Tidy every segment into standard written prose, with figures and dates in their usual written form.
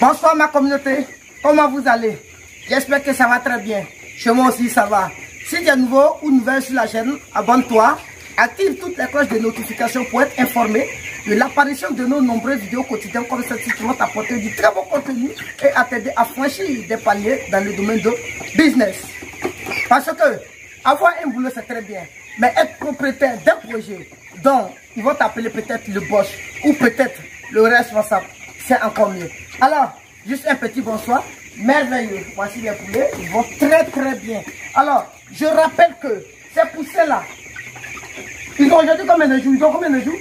Bonsoir ma communauté, comment vous allez? J'espère que ça va très bien. Chez moi aussi ça va. Si tu es nouveau ou nouvelle sur la chaîne, abonne-toi, active toutes les cloches de notification pour être informé de l'apparition de nos nombreuses vidéos quotidiennes comme celle-ci qui vont t'apporter du très bon contenu et à t'aider à franchir des paliers dans le domaine de business. Parce que avoir un boulot c'est très bien, mais être propriétaire d'un projet dont ils vont t'appeler peut-être le boss ou peut-être le responsable, c'est encore mieux. Alors, juste un petit bonsoir, merveilleux. Voici les poulets, ils vont très très bien. Alors, je rappelle que ces poussins-là, ils ont aujourd'hui combien de jours? Ils ont combien de jours?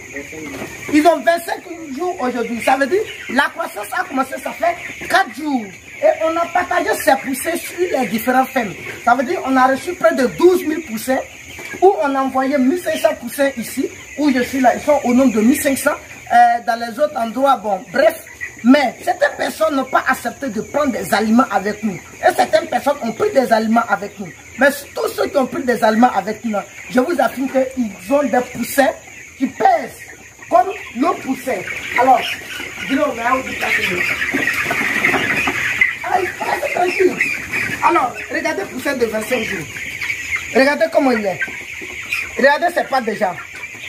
Ils ont 25 jours aujourd'hui. Ça veut dire la croissance a commencé, ça fait 4 jours. Et on a partagé ces poussins sur les différentes fermes. Ça veut dire on a reçu près de 12 000 poussins, où on a envoyé 1500 poussins ici, où je suis là. Ils sont au nombre de 1500. Dans les autres endroits, bon, bref. Mais certaines personnes n'ont pas accepté de prendre des aliments avec nous. Et certaines personnes ont pris des aliments avec nous. Mais tous ceux qui ont pris des aliments avec nous, je vous affirme qu'ils ont des poussins qui pèsent comme nos poussins. Alors, dis-le, on va vous déplacer. Allez, tranquille. Alors, regardez le poussin de 25 jours. Regardez comment il est. Regardez, c'est pas déjà.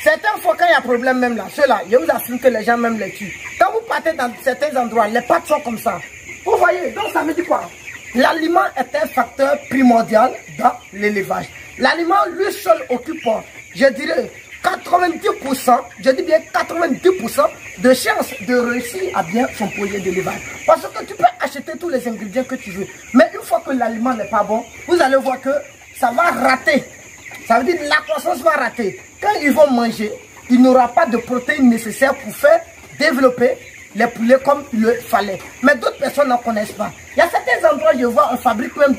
Certaines fois, quand il y a problème même là, ceux-là, je vous affirme que les gens même les tuent. Quand vous partez dans certains endroits, les pattes sont comme ça. Vous voyez, donc ça veut dire quoi? L'aliment est un facteur primordial dans l'élevage. L'aliment, lui seul, occupe, je dirais, 90%, je dis bien 90% de chances de réussir à bien son projet d'élevage. Parce que tu peux acheter tous les ingrédients que tu veux. Mais une fois que l'aliment n'est pas bon, vous allez voir que ça va rater. Ça veut dire que la croissance va rater. Quand ils vont manger, il n'y aura pas de protéines nécessaires pour faire développer les poulets comme il le fallait. Mais d'autres personnes n'en connaissent pas. Il y a certains endroits, je vois, on fabrique même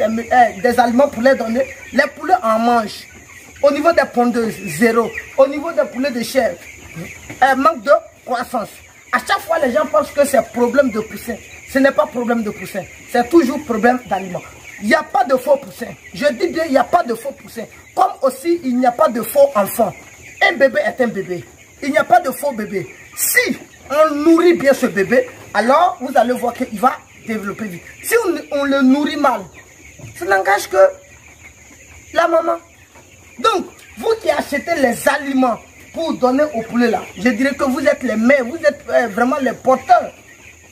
des aliments pour les donner. Les poulets en mangent. Au niveau des pondeuses, zéro. Au niveau des poulets de chair, manque de croissance. À chaque fois, les gens pensent que c'est problème de poussin. Ce n'est pas problème de poussin. C'est toujours problème d'aliment. Il n'y a pas de faux poussins. Je dis bien, il n'y a pas de faux poussins. Comme aussi, il n'y a pas de faux enfants. Un bébé est un bébé. Il n'y a pas de faux bébé. Si on nourrit bien ce bébé, alors vous allez voir qu'il va développer vite. Si on le nourrit mal, ça n'engage que la maman. Donc, vous qui achetez les aliments pour donner au poulet là, je dirais que vous êtes les mères, vous êtes vraiment les porteurs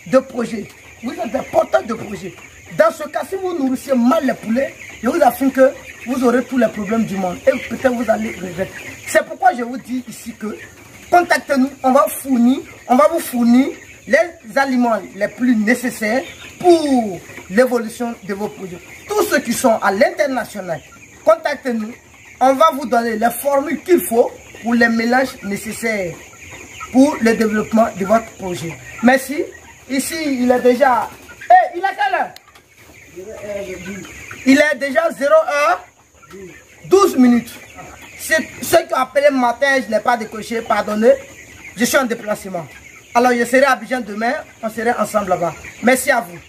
de projets. Vous êtes des porteurs de projets. Dans ce cas, si vous nourrissez mal les poulets, je vous affirme que vous aurez tous les problèmes du monde. Et peut-être vous allez regretter. C'est pourquoi je vous dis ici que contactez-nous, on va vous fournir les aliments les plus nécessaires pour l'évolution de vos projets. Tous ceux qui sont à l'international, contactez-nous. On va vous donner les formules qu'il faut pour les mélanges nécessaires pour le développement de votre projet. Merci. Ici, il est déjà... il est quelle heure? Il est déjà 0h12 minutes. Ceux qui ont appelé matin, je n'ai pas décoché, pardonnez. Je suis en déplacement. Alors je serai à Abidjan demain, on serait ensemble là-bas. Merci à vous.